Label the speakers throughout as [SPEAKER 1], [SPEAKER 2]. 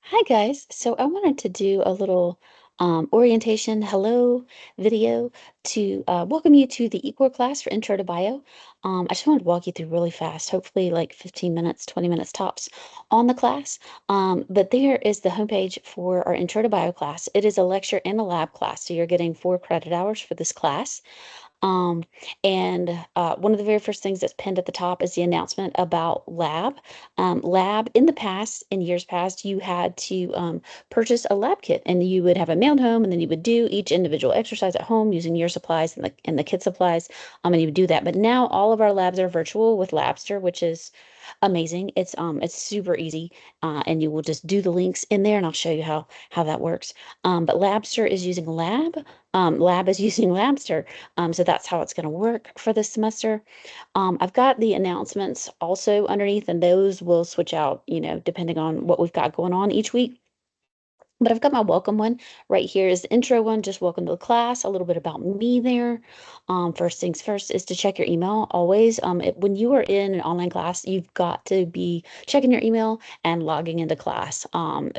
[SPEAKER 1] Hi guys. So I wanted to do a little orientation hello video to welcome you to the eCore class for Intro to Bio. I just wanted to walk you through really fast, hopefully like 15 minutes, 20 minutes tops on the class. But there is the homepage for our Intro to Bio class. It is a lecture and a lab class, so you're getting 4 credit hours for this class. Um, and one of the very first things that's pinned at the top is the announcement about lab. Lab in the past, in years past, you had to purchase a lab kit and you would have it mailed home and then you would do each individual exercise at home using your supplies and the kit supplies. And you would do that. But now all of our labs are virtual with Labster, which is amazing. It's super easy, and you will just do the links in there, and I'll show you how that works. But Labster is using Lab. Lab is using Labster. So that's how it's going to work for this semester. I've got the announcements also underneath, and those will switch out, depending on what we've got going on each week. But I've got my welcome one right here is the intro one, just welcome to the class, a little bit about me there. First things first is to check your email always. When you are in an online class, you've got to be checking your email and logging into class.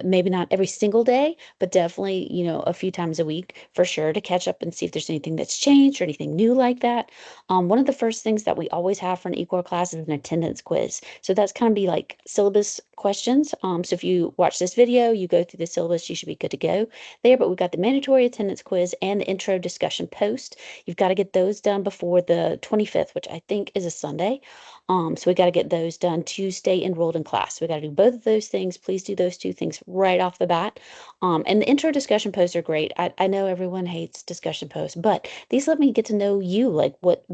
[SPEAKER 1] Maybe not every single day, but definitely, a few times a week for sure to catch up and see if there's anything that's changed or anything new like that. One of the first things that we always have for an eCore class is an attendance quiz. So that's kind of be like syllabus questions. So if you watch this video, you go through the syllabus, you should be good to go there. But we've got the mandatory attendance quiz and the intro discussion post. You've got to get those done before the 25th, which I think is a Sunday. So we got to get those done to stay enrolled in class. We got to do both of those things. Please do those two things right off the bat. And the intro discussion posts are great. I know everyone hates discussion posts, but these let me get to know you. Like what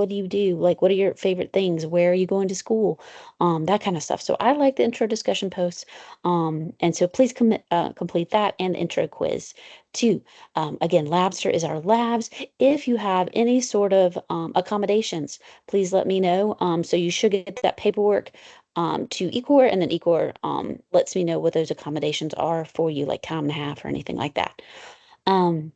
[SPEAKER 1] do you do? Like what are your favorite things? Where are you going to school? That kind of stuff. So I like the intro discussion posts. And so please complete that and the intro quiz too. Again, Labster is our labs. If you have any sort of accommodations, please let me know. So you should get that paperwork to eCore, and then eCore lets me know what those accommodations are for you, like time and a half or anything like that. Um,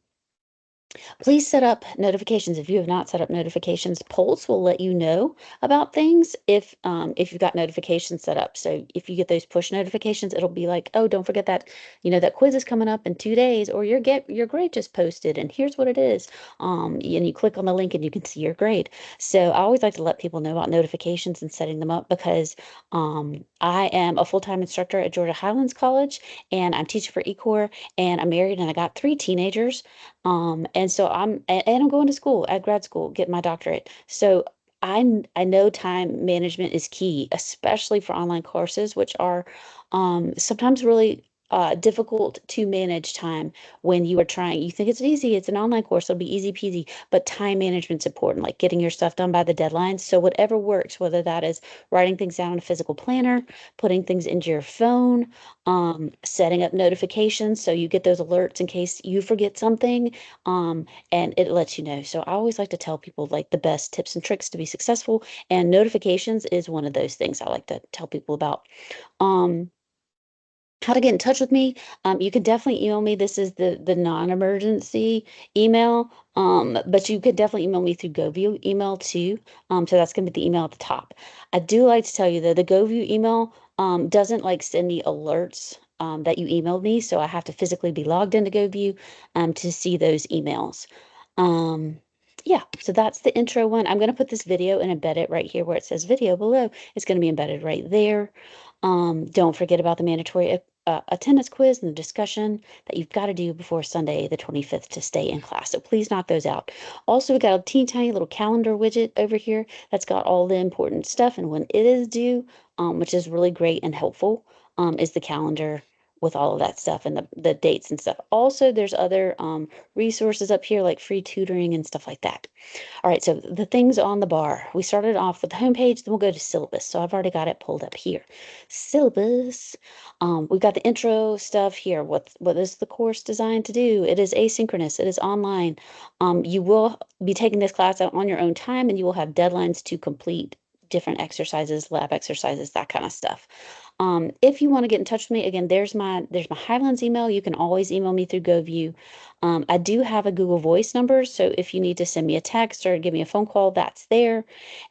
[SPEAKER 1] Please set up notifications. If you have not set up notifications, Pulse will let you know about things if you've got notifications set up. So if you get those push notifications, it'll be like, oh, don't forget that, that quiz is coming up in 2 days, or your grade just posted, and here's what it is. And you click on the link and you can see your grade. So I always like to let people know about notifications and setting them up because I am a full-time instructor at Georgia Highlands College, and I'm teaching for eCore, and I'm married, and I got 3 teenagers. And so I'm going to school at grad school, getting my doctorate. So I know time management is key, especially for online courses, which are sometimes really difficult to manage time when you are trying. You think it's easy, it's an online course, it'll be easy peasy, but time management's important, like getting your stuff done by the deadline. So whatever works, whether that is writing things down in a physical planner, putting things into your phone, setting up notifications so you get those alerts in case you forget something, and it lets you know. So I always like to tell people like the best tips and tricks to be successful, and notifications is one of those things I like to tell people about. Um, how to get in touch with me? You can definitely email me. This is the non-emergency email, but you could definitely email me through GoView email too. So that's going to be the email at the top. I do like to tell you though, the GoView email doesn't like send me alerts that you emailed me, so I have to physically be logged into GoView to see those emails. Um, yeah, so that's the intro one. I'm going to put this video and embed it right here where it says video below. It's going to be embedded right there. Don't forget about the mandatory attendance quiz and the discussion that you've got to do before Sunday, the 25th, to stay in class. So please knock those out. Also, we got a teeny tiny little calendar widget over here that's got all the important stuff and when it is due, which is really great and helpful, is the calendar with all of that stuff and the dates and stuff. Also, there's other resources up here like free tutoring and stuff like that. All right, so the things on the bar. We started off with the homepage, then we'll go to syllabus. So I've already got it pulled up here. Syllabus. We've got the intro stuff here. What is the course designed to do? It is asynchronous. It is online. You will be taking this class out on your own time, and you will have deadlines to complete different exercises, lab exercises, that kind of stuff. If you want to get in touch with me, again, there's my Highlands email. You can always email me through GoView. I do have a Google Voice number, so if you need to send me a text or give me a phone call, that's there.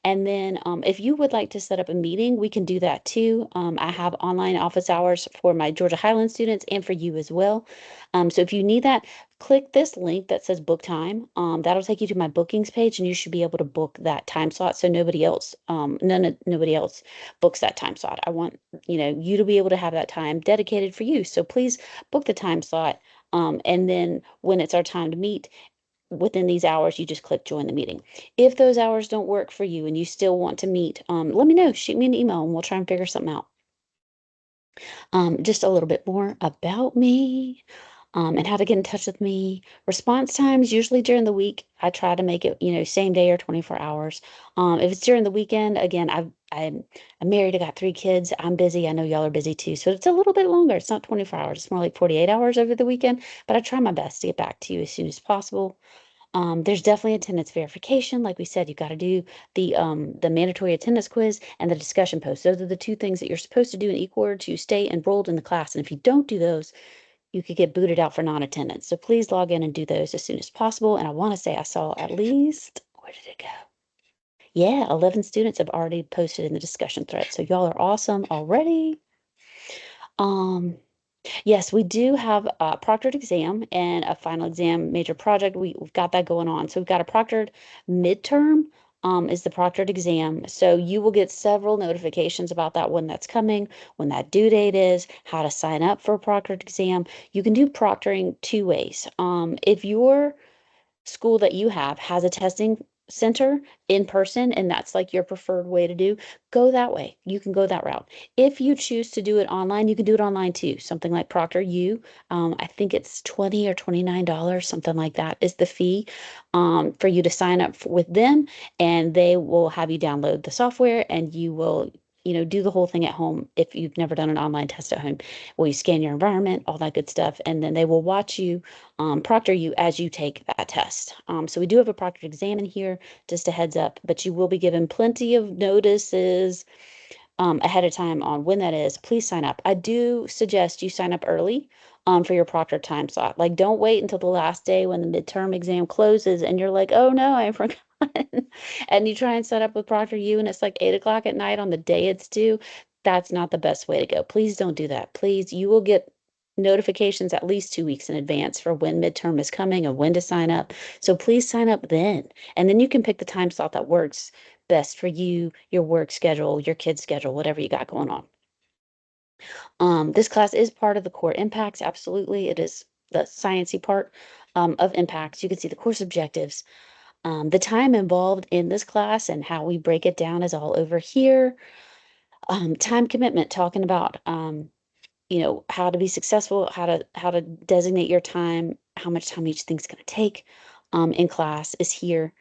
[SPEAKER 1] And then if you would like to set up a meeting, we can do that too. I have online office hours for my Georgia Highlands students and for you as well. So if you need that, click this link that says book time. That'll take you to my bookings page, and you should be able to book that time slot so nobody else books that time slot. I want you to be able to have that time dedicated for you. So please book the time slot. And then when it's our time to meet, within these hours, you just click join the meeting. If those hours don't work for you and you still want to meet, let me know. Shoot me an email and we'll try and figure something out. Just a little bit more about me, and how to get in touch with me. Response times, usually during the week, I try to make it, same day or 24 hours. If it's during the weekend, again, I'm married, I got 3 kids, I'm busy. I know y'all are busy too. So it's a little bit longer. It's not 24 hours, it's more like 48 hours over the weekend, but I try my best to get back to you as soon as possible. There's definitely attendance verification. Like we said, you got to do the mandatory attendance quiz and the discussion post. Those are the two things that you're supposed to do in eCore to stay enrolled in the class. And if you don't do those, you could get booted out for non-attendance. So please log in and do those as soon as possible. And I want to say I saw at least, where did it go? Yeah, 11 students have already posted in the discussion thread. So y'all are awesome already. Um, Yes, we do have a proctored exam and a final exam major project. We've got that going on. So we've got a proctored midterm, is the proctored exam. So you will get several notifications about that, when that's coming, when that due date is, how to sign up for a proctored exam. You can do proctoring two ways. If your school that you have has a testing center in person and that's like your preferred way to do, go that way. You can go that route. If you choose to do it online, you can do it online too. Something like Proctor U, I think it's 20 or $29, something like that is the fee, for you to sign up with them, and they will have you download the software and you will do the whole thing at home if you've never done an online test at home. Well, you scan your environment, all that good stuff, and then they will watch you, proctor you as you take that test. So we do have a proctored exam in here, just a heads up, but you will be given plenty of notices ahead of time on when that is. Please sign up. I do suggest you sign up early, for your proctor time slot. Like, don't wait until the last day when the midterm exam closes and you're like, oh no, I forgot. And you try and set up with Proctor U and it's like 8 o'clock at night on the day it's due. That's not the best way to go. Please don't do that. Please, you will get notifications at least 2 weeks in advance for when midterm is coming and when to sign up. So please sign up then. And then you can pick the time slot that works best for you, your work schedule, your kids' schedule, whatever you got going on. This class is part of the core impacts. Absolutely. It is the sciencey part, of impacts. You can see the course objectives. The time involved in this class and how we break it down is all over here. Time commitment, talking about, how to be successful, how to designate your time, how much time each thing's going to take, in class is here.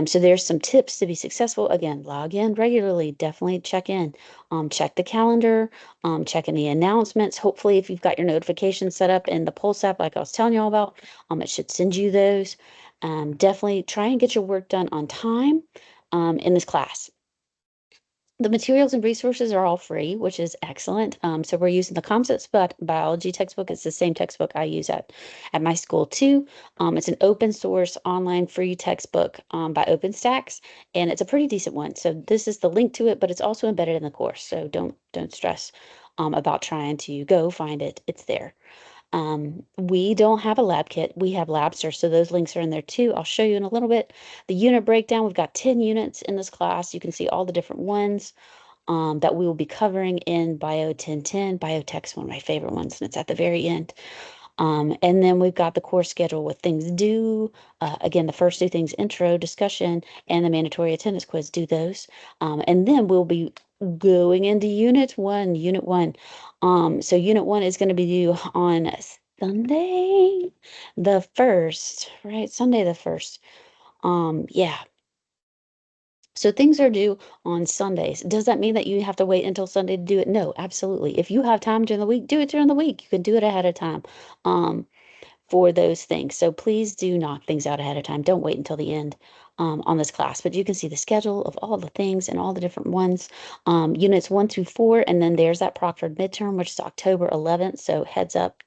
[SPEAKER 1] So there's some tips to be successful. Again, log in regularly, definitely check in, check the calendar, check in the announcements. Hopefully, if you've got your notifications set up in the Pulse app, like I was telling you all about, it should send you those. Definitely try and get your work done on time, in this class. The materials and resources are all free, which is excellent. So we're using the Composites biology textbook. It's the same textbook I use at my school too. It's an open source online free textbook, by OpenStax, and it's a pretty decent one. So this is the link to it, but it's also embedded in the course. So don't stress, about trying to go find it. It's there. We don't have a lab kit. We have Labster, so those links are in there too. I'll show you in a little bit. The unit breakdown, we've got 10 units in this class. You can see all the different ones, that we will be covering in Bio 1010. Biotech's one of my favorite ones, and it's at the very end. And then we've got the course schedule with things due. Again, the first two things, intro, discussion, and the mandatory attendance quiz, do those. And then we'll be going into Unit 1. Unit 1. So Unit 1 is going to be due on Sunday the 1st, right? Sunday the 1st. Yeah. So things are due on Sundays. Does that mean that you have to wait until Sunday to do it? No, absolutely. If you have time during the week, do it during the week. You can do it ahead of time, for those things. So please do knock things out ahead of time. Don't wait until the end. on this class, but you can see the schedule of all the things and all the different ones, units 1 through 4, and then there's that proctored midterm, which is October 11th. So heads up,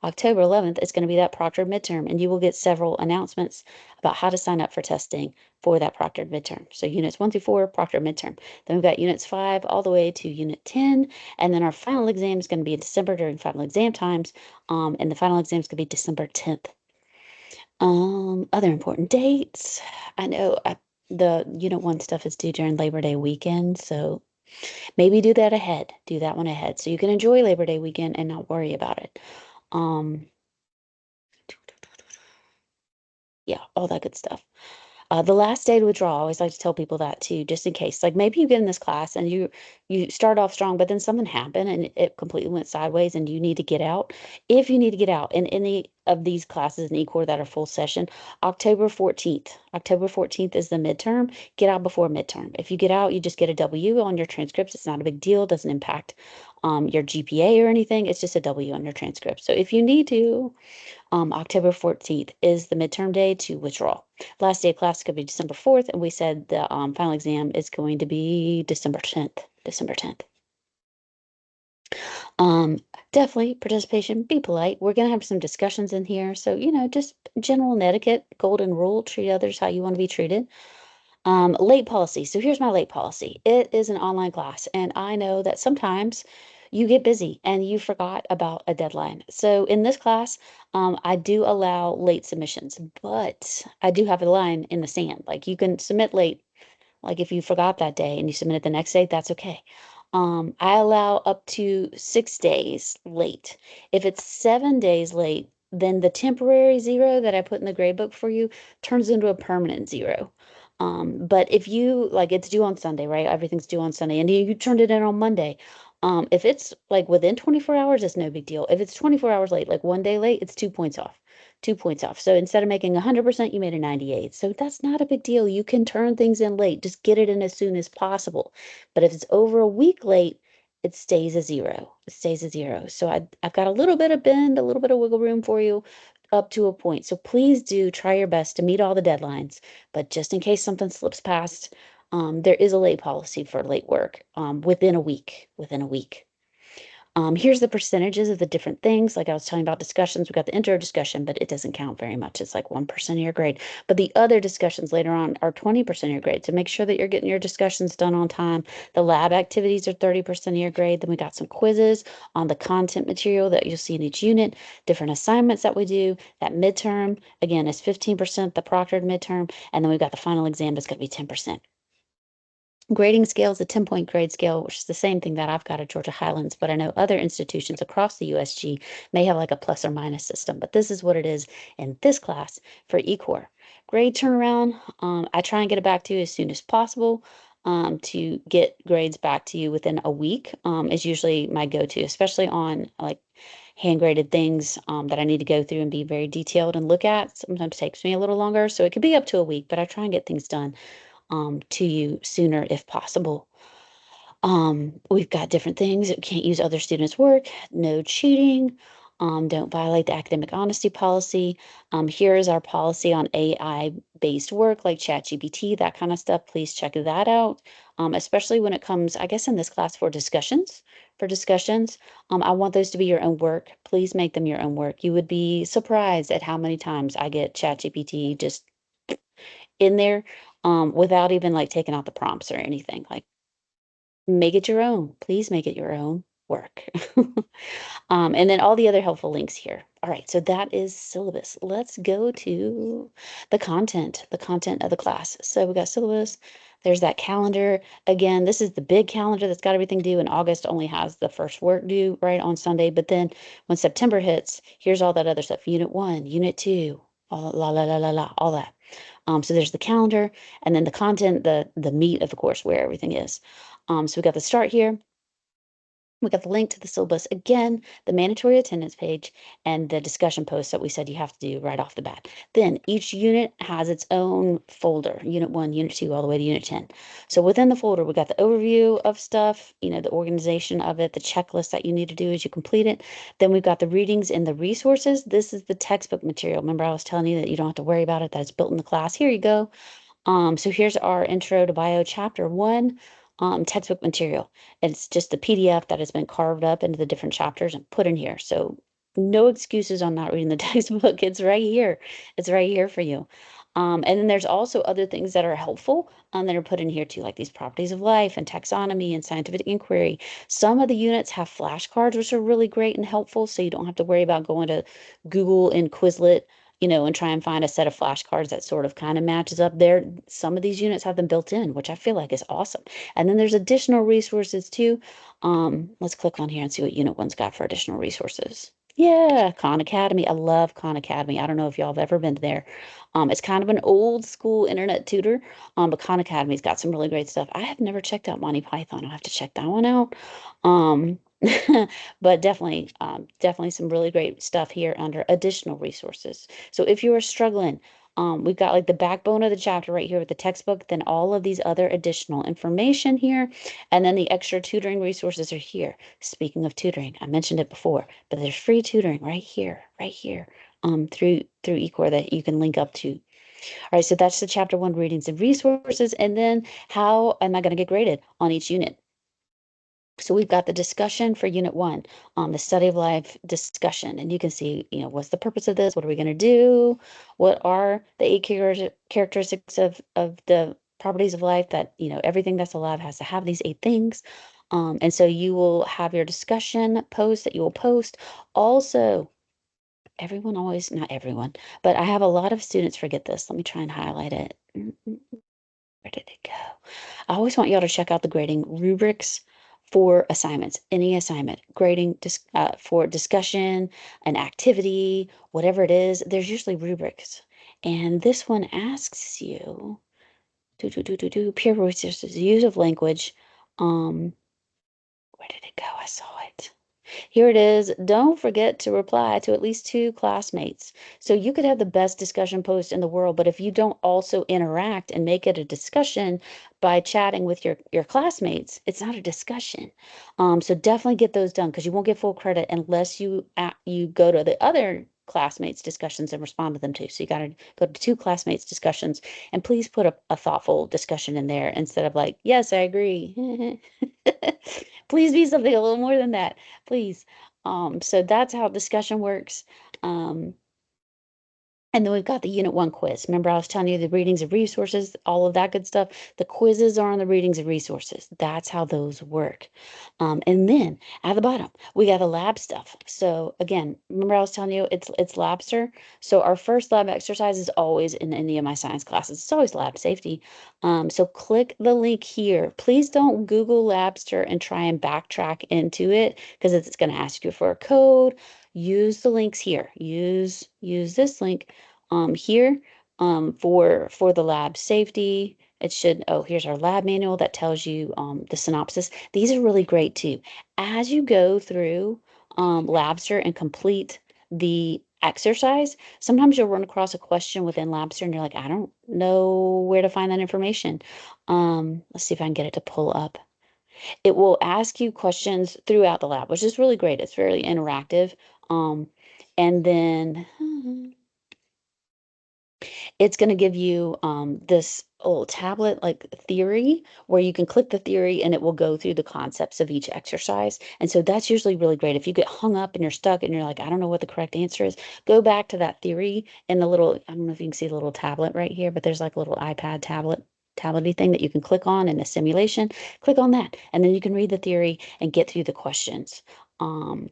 [SPEAKER 1] October 11th is going to be that proctored midterm, and you will get several announcements about how to sign up for testing for that proctored midterm. So units 1 through 4, proctored midterm. Then we've got units 5 all the way to unit 10, and then our final exam is going to be in December during final exam times, and the final exam is going to be December 10th. Other important dates. I know the Unit 1 stuff is due during Labor Day weekend, so maybe do that ahead. Do that one ahead so you can enjoy Labor Day weekend and not worry about it. Um, yeah, all that good stuff. The last day to withdraw, I always like to tell people that too, just in case. Like maybe you get in this class and you start off strong, but then something happened and it completely went sideways and you need to get out. If you need to get out in any of these classes in eCore that are full session, October 14th. October 14th is the midterm. Get out before midterm. If you get out, you just get a W on your transcripts. It's not a big deal, doesn't impact your GPA or anything. It's just a W on your transcript. So if you need to, October 14th is the midterm day to withdraw. Last day of class could be December 4th, and we said the final exam is going to be December 10th. December 10th. Um, Definitely participation, be polite. We're going to have some discussions in here. So, just general etiquette, golden rule, treat others how you want to be treated. Late policy. So here's my late policy. It is an online class, and I know that sometimes you get busy and you forgot about a deadline. So in this class, I do allow late submissions, but I do have a line in the sand. Like you can submit late, like if you forgot that day and you submit it the next day, that's okay. I allow up to 6 days late. If it's 7 days late, then the temporary zero that I put in the grade book for you turns into a permanent zero. But if you like it's due on Sunday, right? Everything's due on Sunday, and you turned it in on Monday. If it's like within 24 hours, it's no big deal. If it's 24 hours late, like one day late, it's 2 points off. 2 points off. So instead of making 100%, you made a 98. So that's not a big deal. You can turn things in late. Just get it in as soon as possible. But if it's over a week late, it stays a zero. It stays a zero. So I've got a little bit of bend, a little bit of wiggle room for you up to a point. So please do try your best to meet all the deadlines. But just in case something slips past, there is a late policy for late work within a week. Within a week. Here's the percentages of the different things. Like I was telling about discussions, we got the intro discussion, but it doesn't count very much. It's like 1% of your grade. But the other discussions later on are 20% of your grade. So make sure that you're getting your discussions done on time. The lab activities are 30% of your grade. Then we got some quizzes on the content material that you'll see in each unit, different assignments that we do. That midterm, again, is 15%, the proctored midterm. And then we've got the final exam that's going to be 10%. Grading scale is a 10-point grade scale, which is the same thing that I've got at Georgia Highlands, but I know other institutions across the USG may have like a plus or minus system, but this is what it is in this class for eCore. Grade turnaround, I try and get it back to you as soon as possible. To get grades back to you within a week is usually my go-to, especially on like hand graded things that I need to go through and be very detailed and look at. Sometimes takes me a little longer, so it could be up to a week, but I try and get things done to you sooner if possible. We've got different things. You can't use other students' work, no cheating, don't violate the academic honesty policy. Here is our policy on AI-based work like ChatGPT, that kind of stuff. Please check that out, especially when it comes, I guess, in this class for discussions. For discussions, I want those to be your own work. Please make them your own work. You would be surprised at how many times I get ChatGPT just in there without even like taking out the prompts or anything. Like, make it your own. Please make it your own work. And then all the other helpful links here. All right, so that is syllabus. Let's go to the content of the class. So we got syllabus. There's that calendar. Again, this is the big calendar that's got everything due, and August only has the first work due right on Sunday. But then when September hits, here's all that other stuff. Unit 1, Unit 2, all la la la la la, all that. So there's the calendar and then the content, the meat of the course where everything is. So we got the start here. We got the link to the syllabus again, the mandatory attendance page, and the discussion post that we said you have to do right off the bat. Then each unit has its own folder, Unit 1, Unit 2, all the way to Unit 10. So within the folder, we got the overview of stuff, the organization of it, the checklist that you need to do as you complete it. Then we've got the readings and the resources. This is the textbook material. Remember I was telling you that you don't have to worry about it, that it's built in the class. Here you go. So here's our Intro to Bio Chapter 1 textbook material. It's just the PDF that has been carved up into the different chapters and put in here. So no excuses on not reading the textbook. It's right here. It's right here for you. And then there's also other things that are helpful that are put in here too, like these properties of life and taxonomy and scientific inquiry. Some of the units have flashcards, which are really great and helpful, so you don't have to worry about going to Google and Quizlet, and try and find a set of flashcards that sort of kind of matches up there. Some of these units have them built in, which I feel like is awesome. And then there's additional resources too. Let's click on here and see what Unit 1's got for additional resources. Yeah, Khan Academy. I love Khan Academy. I don't know if y'all have ever been there. It's kind of an old school internet tutor, but Khan Academy's got some really great stuff. I have never checked out Monty Python. I'll have to check that one out. Um, but definitely some really great stuff here under additional resources. So if you are struggling, we've got like the backbone of the chapter right here with the textbook, then all of these other additional information here, and then the extra tutoring resources are here. Speaking of tutoring, I mentioned it before, but there's free tutoring right here, through eCore that you can link up to. All right, so that's the chapter 1 readings and resources, and then how am I going to get graded on each unit? So we've got the discussion for Unit 1, the study of life discussion. And you can see, what's the purpose of this? What are we going to do? What are the eight characteristics of the properties of life that, everything that's alive has to have these 8 things. And so you will have your discussion post that you will post. Also, everyone always, not everyone, but I have a lot of students forget this. Let me try and highlight it. Where did it go? I always want y'all to check out the grading rubrics for assignments, any assignment, grading for discussion, an activity, whatever it is. There's usually rubrics. And this one asks you, peer resources, use of language. Where did it go? I saw it. Here it is. Don't forget to reply to at least 2 classmates. So you could have the best discussion post in the world, but if you don't also interact and make it a discussion by chatting with your classmates, it's not a discussion. So definitely get those done because you won't get full credit unless you go to the other classmates discussions and respond to them too. So you got to go to 2 classmates discussions and please put a thoughtful discussion in there instead of like, yes, I agree. Please be something a little more than that, please. So that's how discussion works. Um, and then we've got the Unit 1 quiz. Remember, I was telling you the readings and resources, all of that good stuff. The quizzes are on the readings and resources. That's how those work. And then at the bottom, we got the lab stuff. So again, remember I was telling you it's Labster. So our first lab exercise is always in any of my science classes. It's always lab safety. So click the link here. Please don't Google Labster and try and backtrack into it because it's going to ask you for a code. Use the links here. Use this link here for the lab safety. It should, oh, here's our lab manual that tells you the synopsis. These are really great too. As you go through Labster and complete the exercise, sometimes you'll run across a question within Labster and you're like, I don't know where to find that information. Let's see if I can get it to pull up. It will ask you questions throughout the lab, which is really great. It's very interactive. Um, and then it's going to give you this little tablet like theory where you can click the theory and it will go through the concepts of each exercise. And so that's usually really great. If you get hung up and you're stuck and you're like, I don't know what the correct answer is, go back to that theory in the little, I don't know if you can see the little tablet right here, but there's like a little iPad tablety thing that you can click on in a simulation. Click on that and then you can read the theory and get through the questions. Um,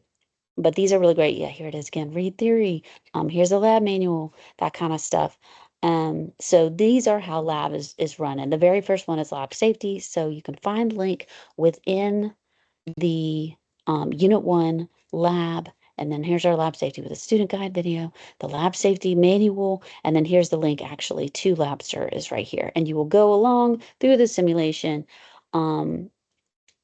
[SPEAKER 1] but these are really great. Yeah, here it is again. Read theory. Here's a lab manual, that kind of stuff. So these are how lab is run. And the very first one is lab safety. So you can find the link within the Unit 1 lab. And then here's our lab safety with a student guide video, the lab safety manual, and then here's the link actually to Labster is right here. And you will go along through the simulation.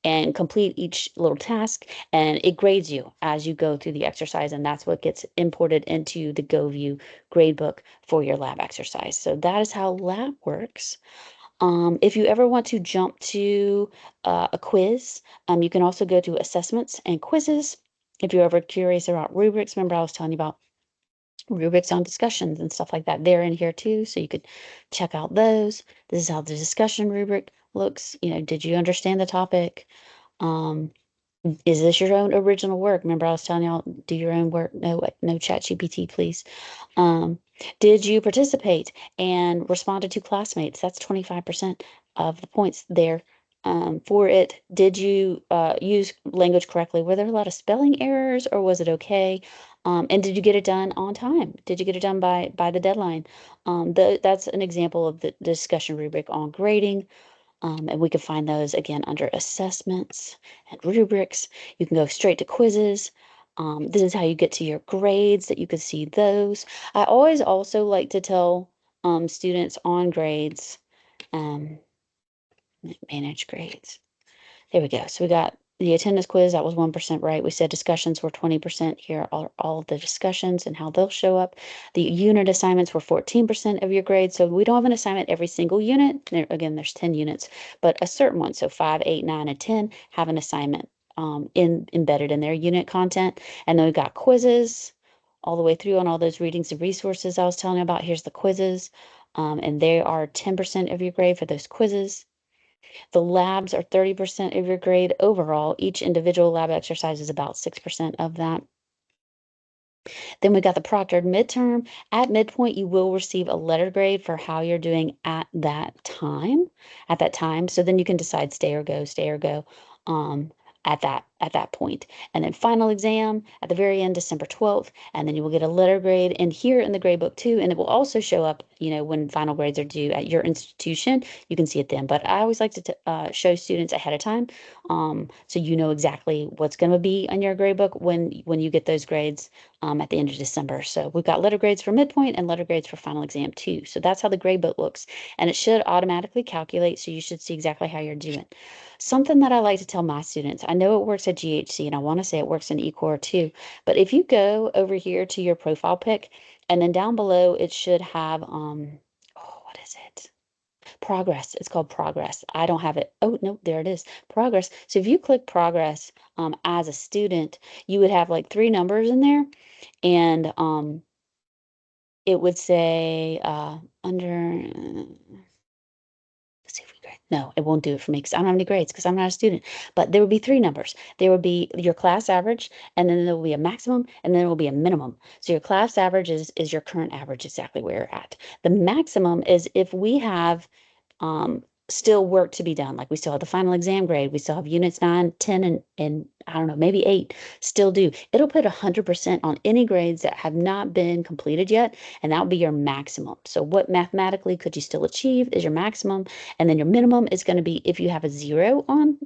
[SPEAKER 1] And complete each little task and it grades you as you go through the exercise and that's what gets imported into the GoView gradebook for your lab exercise. So that is how lab works. If you ever want to jump to a quiz, you can also go to assessments and quizzes. If you're ever curious about rubrics, remember I was telling you about rubrics on discussions and stuff like that. They're in here too, so you could check out those. This is how the discussion rubric looks. Did you understand the topic? Um, is this your own original work? Remember, I was telling y'all, do your own work. No chat GPT, please. Um, did you participate and responded to classmates? That's 25% of the points there for it. Did you use language correctly? Were there a lot of spelling errors or was it okay? And did you get it done on time? Did you get it done by the deadline? That's an example of the discussion rubric on grading. And we can find those again under assessments and rubrics. You can go straight to quizzes. This is how you get to your grades, that you can see those. I always also like to tell students on grades, um, manage grades. There we go. So we got the attendance quiz, that was 1% right. We said discussions were 20%. Here are all of the discussions and how they'll show up. The unit assignments were 14% of your grade. So we don't have an assignment every single unit. Again, there's 10 units, but a certain one, so 5, 8, 9, and 10 have an assignment embedded in their unit content. And then we've got quizzes all the way through on all those readings and resources I was telling you about. Here's the quizzes. And they are 10% of your grade for those quizzes. The labs are 30% of your grade overall. Each individual lab exercise is about 6% of that. Then we got the proctored midterm. At midpoint, you will receive a letter grade for how you're doing at that time. So then you can decide stay or go at that point. And then final exam at the very end, December 12th, and then you will get a letter grade and here in the grade book too. And it will also show up, when final grades are due at your institution, you can see it then. But I always like to show students ahead of time, so you know exactly what's going to be on your grade book when you get those grades at the end of December. So we've got letter grades for midpoint and letter grades for final exam too. So that's how the grade book looks. And it should automatically calculate, so you should see exactly how you're doing. Something that I like to tell my students, I know it works at GHC and I want to say it works in eCore too, but if you go over here to your profile pic and then down below it should have, what is it? Progress. It's called progress. I don't have it. Oh, no, there it is. Progress. So if you click progress as a student, you would have like 3 numbers in there and it would say under, let's see if we grade. No, it won't do it for me because I don't have any grades because I'm not a student. But there would be 3 numbers. There would be your class average, and then there will be a maximum, and then there will be a minimum. So your class average is your current average, exactly where you're at. The maximum is if we have still work to be done. Like we still have the final exam grade. We still have units 9, 10, and I don't know, maybe 8 still due. It'll put 100% on any grades that have not been completed yet, and that would be your maximum. So what mathematically could you still achieve is your maximum, and then your minimum is going to be if you have a 0 on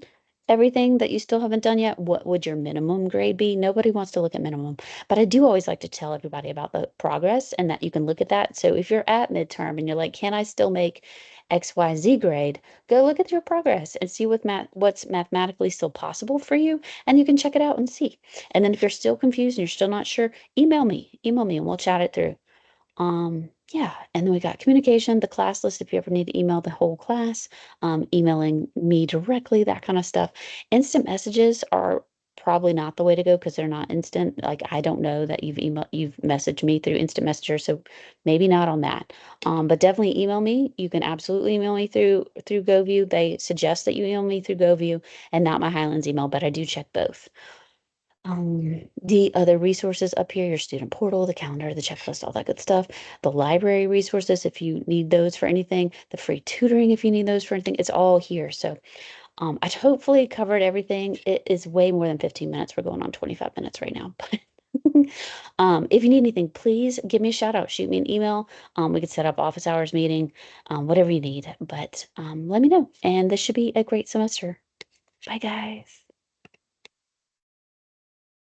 [SPEAKER 1] everything that you still haven't done yet, what would your minimum grade be? Nobody wants to look at minimum, but I do always like to tell everybody about the progress and that you can look at that. So if you're at midterm and you're like, can I still make XYZ grade? Go look at your progress and see what's mathematically still possible for you, and you can check it out and see. And then if you're still confused and you're still not sure, email me and we'll chat it through. Yeah, and then we got communication, the class list, if you ever need to email the whole class, emailing me directly, that kind of stuff. Instant messages are probably not the way to go because they're not instant. Like I don't know that you've messaged me through instant messenger, so maybe not on that. But definitely email me. You can absolutely email me through GoView. They suggest that you email me through GoView and not my Highlands email, but I do check both. The other resources up here, your student portal, the calendar, the checklist, all that good stuff. The library resources, if you need those for anything, the free tutoring, if you need those for anything, it's all here. So I hopefully covered everything. It is way more than 15 minutes. We're going on 25 minutes right now. But if you need anything, please give me a shout out. Shoot me an email. We could set up office hours meeting, whatever you need. But let me know. And this should be a great semester. Bye, guys.